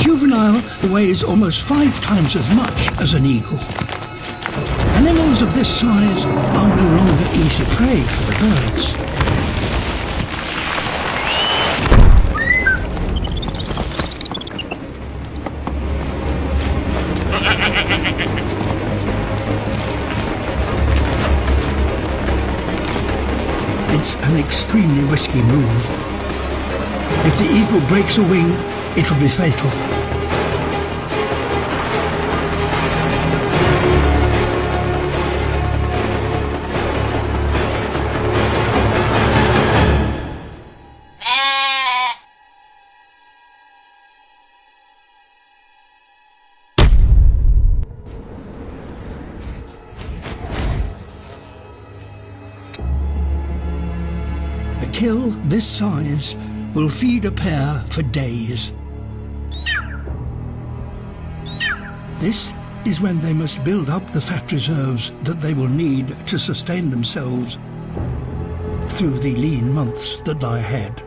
juvenile weighs almost 5 times as much as an eagle. Animals of this size are no longer easy prey for the birds. It's an extremely risky move. If the eagle breaks a wing, it will be fatal. A kill this size will feed a pair for days. This is when they must build up the fat reserves that they will need to sustain themselves through the lean months that lie ahead.